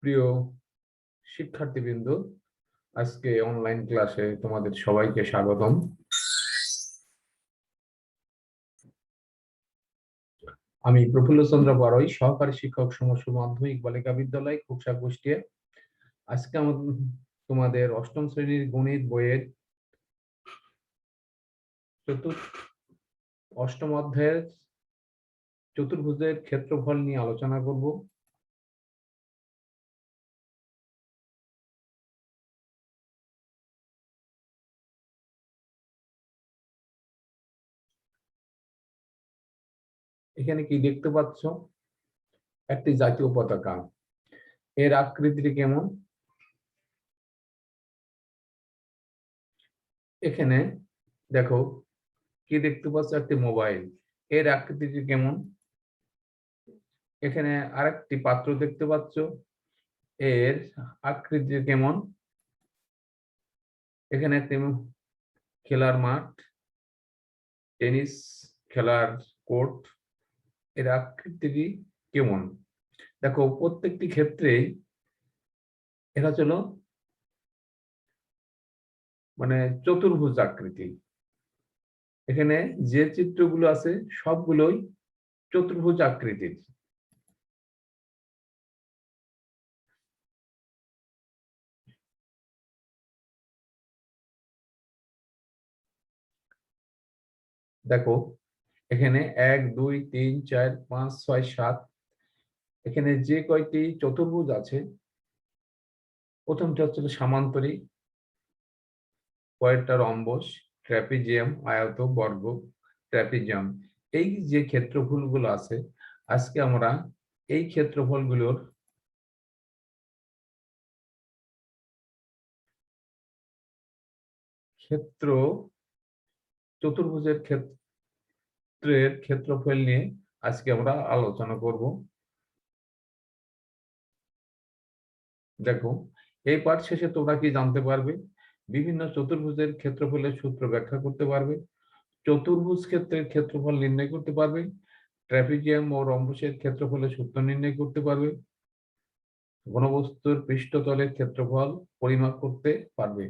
প্রিয় শিক্ষার্থীবৃন্দ, আজকে অনলাইন ক্লাসে তোমাদের সবাইকে স্বাগতম। আমি প্রফুল্ল চন্দ্র বড়ুই, সহকারী শিক্ষক, সমস্ত মাধ্যমিক বালিকা বিদ্যালয়, খুকসা, কুষ্টিয়া। আজকে তোমাদের অষ্টম শ্রেণীর গণিত বইয়ের অষ্টম অধ্যায়ের চতুর্ভুজের ক্ষেত্রফল নিয়ে আলোচনা করব। এখানে কি দেখতে পাচ্ছ? একটি জাতীয় পতাকা। এর আকৃতিটি কেমন? এখানে দেখো, কি দেখতে পাচ্ছ? একটি মোবাইল। এর আকৃতিটি কেমন? এখানে আরেকটি পাত্র দেখতে পাচ্ছ, এর আকৃতি কেমন? এখানে একটি খেলার মাঠ, টেনিস খেলার কোর্ট, এর আকৃতি কেমন? দেখো, প্রত্যেকটি ক্ষেত্রেই এটা ছিল চতুর্ভুজ আকৃতি। এখানে যে চিত্রগুলো আছে সবগুলোই চতুর্ভুজ আকৃতির। দেখো, এখানে 1 2 3 4 5 6 7, এখানে যে কয়টি চতুর্ভুজ আছে, প্রথমটি হচ্ছে সামান্তরিক, পরেরটা রম্বস, ট্র্যাপিজিয়াম, আয়ত, বর্গ, ট্র্যাপিজিয়াম। এই যে ক্ষেত্রফলগুলো আছে, আজকে আমরা এই ক্ষেত্রফলগুলোর ক্ষেত্র চতুর্ভুজের ক্ষেত্রের ক্ষেত্রফল নিয়ে আজকে আমরা আলোচনা করব। দেখো, এই পাঠ শেষে তোমরা কি জানতে পারবে? বিভিন্ন চতুর্ভুজের ক্ষেত্রফলের সূত্র ব্যাখ্যা করতে পারবে, চতুর্ভুজ ক্ষেত্রের ক্ষেত্রফল নির্ণয় করতে পারবে, ট্র্যাপিজিয়াম ও রম্বসের ক্ষেত্রফলের সূত্র নির্ণয় করতে পারবে, ঘনবস্তুর পৃষ্ঠতলের ক্ষেত্রফল পরিমাপ করতে পারবে।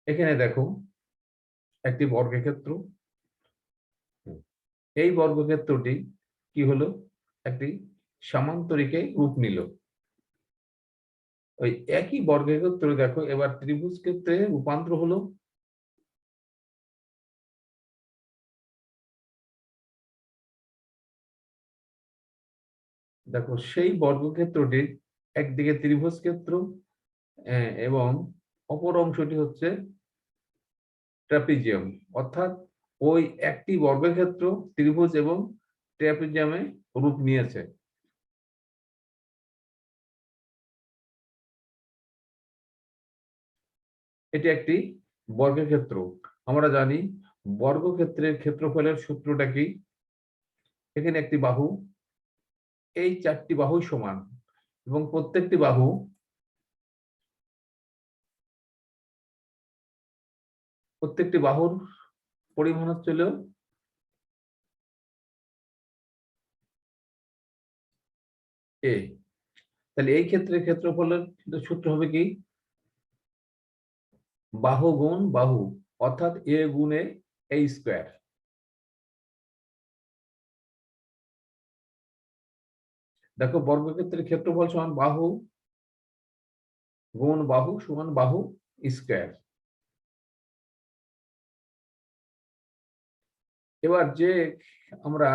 এখানে দেখো, একটি বর্গক্ষেত্র। এই বর্গক্ষেত্রটি কি হলো? একটি সামান্তরিকে রূপ নিল। ওই একই বর্গক্ষেত্র দেখো এবার ত্রিভুজ ক্ষেত্রে রূপান্তর হলো। দেখো, সেই বর্গক্ষেত্রটি একদিকে ত্রিভুজ ক্ষেত্র এবং অপর অংশটি হচ্ছে ট্রাপিজিয়াম, অর্থাৎ ওই একটি বর্গক্ষেত্র ত্রিভুজ এবং ট্রাপিজিয়ামে রূপ নিয়েছে। এটি একটি বর্গক্ষেত্র। আমরা জানি বর্গক্ষেত্রের ক্ষেত্রফলের সূত্রটা কি। এখানে একটি বাহু, এই 4টি বাহু সমান এবং প্রত্যেকটি বাহুর পরিমাণ হচ্ছিল এ। তাহলে এই ক্ষেত্রে ক্ষেত্রফলের সূত্র হবে কি? বাহু গুণ বাহু, অর্থাৎ এ গুণে এ স্কয়ার। দেখো, বর্গক্ষেত্রের ক্ষেত্রফল সমান বাহু গুণ বাহু সমান বাহু স্কয়ার। এবার যে আমরা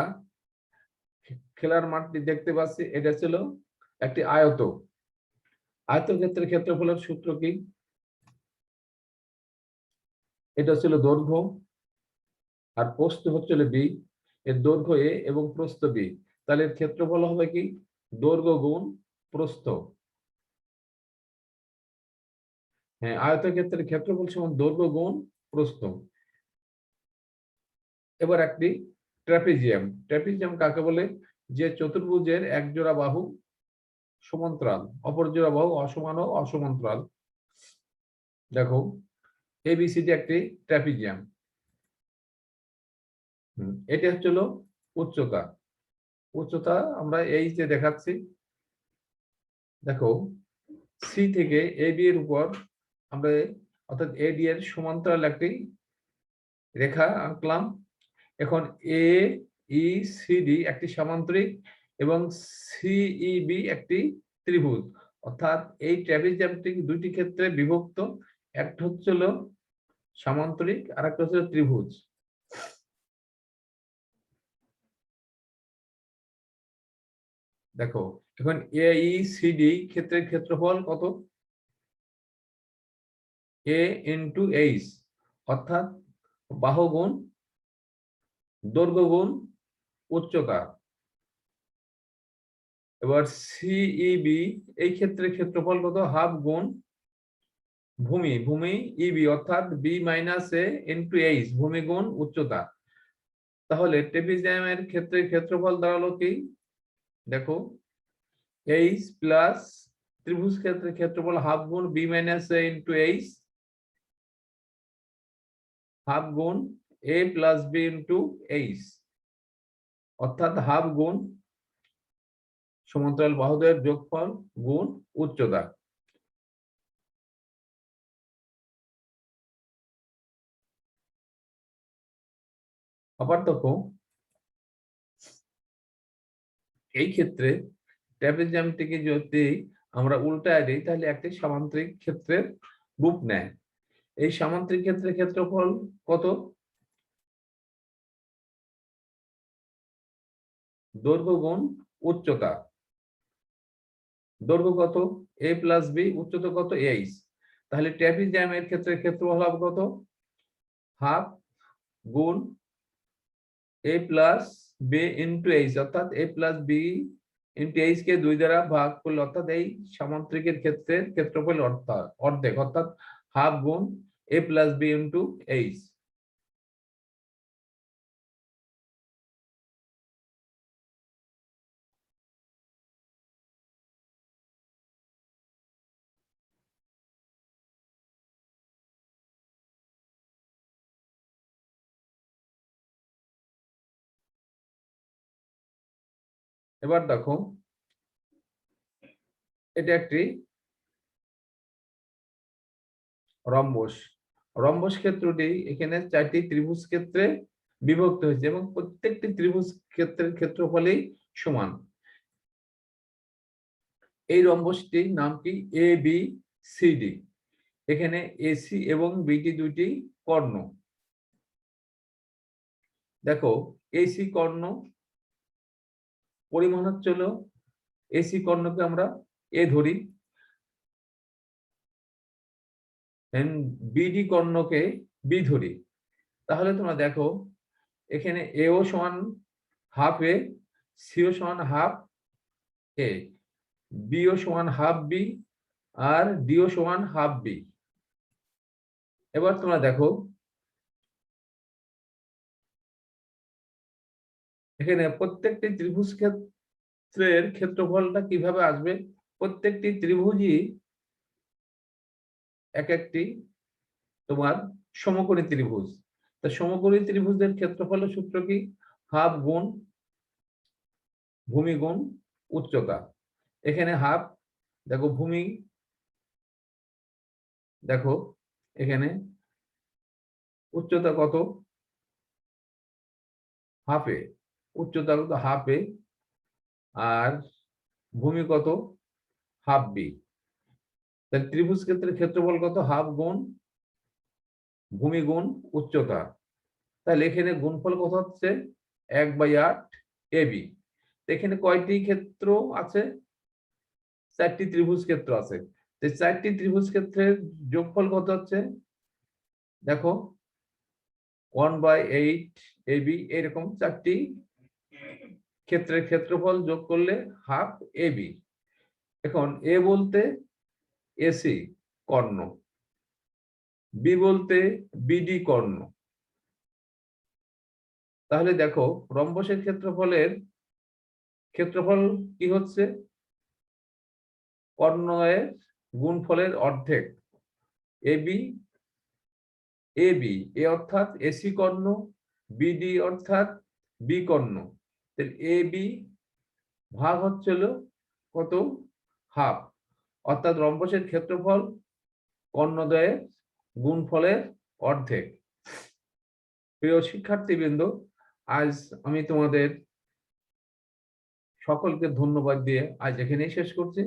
খেলার মাঠটি দেখতে পাচ্ছি, এটা ছিল একটি আয়ত। আয়তক্ষেত্রের ক্ষেত্রফলের সূত্র কি? এটা ছিল দৈর্ঘ্য আর প্রস্থ হচ্ছিল বি, এর দৈর্ঘ্য এ এবং প্রস্থ বি। তাহলে এর ক্ষেত্রফল হবে কি? দৈর্ঘ্য গুণ প্রস্থ। হ্যাঁ, আয়তক্ষেত্রের ক্ষেত্রফল সমান দৈর্ঘ্য গুণ প্রস্থ। এবার একটি ট্রাপিজিয়াম। ট্রাপিজিয়াম কাকে বলে? যে চতুর্ভুজের এক জোড়া বাহু সমান্তরাল, অপর জোড়া বাহু অসমান ও অসমান্তরাল। দেখো, এবিসিডি একটি ট্রাপিজিয়াম। এটি হচ্ছিল উচ্চতা। উচ্চতা আমরা এই যে দেখাচ্ছি, দেখো সি থেকে এ বি এর উপর আমরা অর্থাৎ এডি এর সমান্তরাল একটি রেখা আঁকলাম। এখন এ ই সি ডি একটি সামান্তরিক এবং সিইবি একটি ত্রিভুজ, অর্থাৎ এই ট্রাপিজয়ামটি দুইটি ক্ষেত্রে বিভক্ত। একটা হচ্ছিল সামান্তরিক আর একটা হচ্ছে ত্রিভুজ। দেখো এখন এ ই সি ডি ক্ষেত্রের ক্ষেত্রফল কত? এ ইন্টু এইচ, অর্থাৎ বাহু গুণ দৈর্ঘ্য গুণ উচ্চতা। এবার সিইবি এই ক্ষেত্রে ক্ষেত্রফল কত? হাফ গুণ ভূমি, ভূমি ইবি অর্থাৎ বি মাইনাস এ ইন্টু এইচ, ভূমি গুণ উচ্চতা। তাহলে ট্রাপিজয়ামের ক্ষেত্রে ক্ষেত্রফল দাঁড়ালো কি? দেখো এইচ প্লাস ত্রিভুজ ক্ষেত্রে ক্ষেত্রফল হাফ গুণ বি মাইনাস এ ইন্টু এইচ, হাফ গুণ A plus B into H, অর্থাৎ হাফ গুণ সমান্তরাল বাহুদের যোগফল গুণ উচ্চতা। আবার দেখো এই ক্ষেত্রে ট্রাপিজয়ামটিকে যদি আমরা উল্টায় দিই তাহলে একটি সামান্তরিক ক্ষেত্রের রূপ নেয়। এই সামান্তরিক ক্ষেত্রের ক্ষেত্রফল কত? দৈর্ঘ্য গুণ উচ্চতা। দৈর্ঘ্য কত? এ প্লাস বি, উচ্চতা কত? এইচ। তাহলে ট্রাপিজয়ামের ক্ষেত্রে ক্ষেত্রফল হবে কত? হাফ গুণ A plus B into H, অর্থাৎ A plus B into H কে 2 দ্বারা ভাগ করলে অর্থাৎ এই সামান্তরিকের ক্ষেত্রের ক্ষেত্রফল অর্ধেক, অর্থাৎ হাফ গুণ A plus B into H. এবার দেখো এটা একটি রম্বস। রম্বস ক্ষেত্রটি এখানে 4টি ত্রিভুজ ক্ষেত্রে বিভক্ত হয়েছে এবং প্রত্যেকটি ত্রিভুজ ক্ষেত্রের ক্ষেত্রফলই সমান। এই রম্বসটির নাম কি? A B C D. এখানে এসি এবং বিটি দুইটি কর্ণ। দেখো এসি কর্ণ পরিমাণ হচ্ছিল, এসি কর্ণকে আমরা এ ধরি, বিডি কর্ণকে বি ধরি। তাহলে তোমরা দেখো এখানে এও সমান হাফ এ, সিও সমান হাফ এ, বিও সমান হাফ বি, আর ডিও সমান হাফ বি। এবার তোমরা দেখো এখানে প্রত্যেকটি ত্রিভুজ ক্ষেত্রের ক্ষেত্রফলটা কিভাবে আসবে? প্রত্যেকটি ত্রিভুজই এক একটি তোমার সমকোণী ত্রিভুজ। তা সমকোণী ত্রিভুজের ক্ষেত্রফলের সূত্র কি? হাফ গুণ ভূমি গুণ উচ্চতা। এখানে হাফ, দেখো ভূমি, দেখো এখানে উচ্চতা কত? হাফে, উচ্চতা কত? হাফে, আর ভূমি কত? Half B. তাহলে ত্রিভুজ ক্ষেত্রের ক্ষেত্রফল কত? হাফ গুণ ভূমি গুণ উচ্চতা। তাহলে এখানে গুণফল কত হচ্ছে? 1/8 এবি। এখানে কয়টি ক্ষেত্র আছে? 4টি ত্রিভুজ ক্ষেত্র আছে। 4টি ত্রিভুজ ক্ষেত্রের যোগফল কত হচ্ছে? দেখো 1/8 এবি। এরকম 4টি ক্ষেত্রের ক্ষেত্রফল যোগ করলে হাফ এবি। এখন এ বলতে এসি কর্ণ, বি বলতে বিডি কর্ণ। তাহলে দেখো রম্বসের ক্ষেত্রফলের ক্ষেত্রফল কি হচ্ছে? কর্ণের গুণফলের অর্ধেক। এবি, এবি এ অর্থাৎ এসি কর্ণ, বিডি অর্থাৎ বি কর্ণ। তাহলে এবি ভাগ হচ্ছিল কত, হাফ, অর্থাৎ রম্বসের ক্ষেত্রফল কর্ণদ্বয়ের গুণফলের অর্ধেক। প্রিয় শিক্ষার্থীবৃন্দ, আজ আমি তোমাদের সকলকে ধন্যবাদ দিয়ে আজ এখানেই শেষ করছি।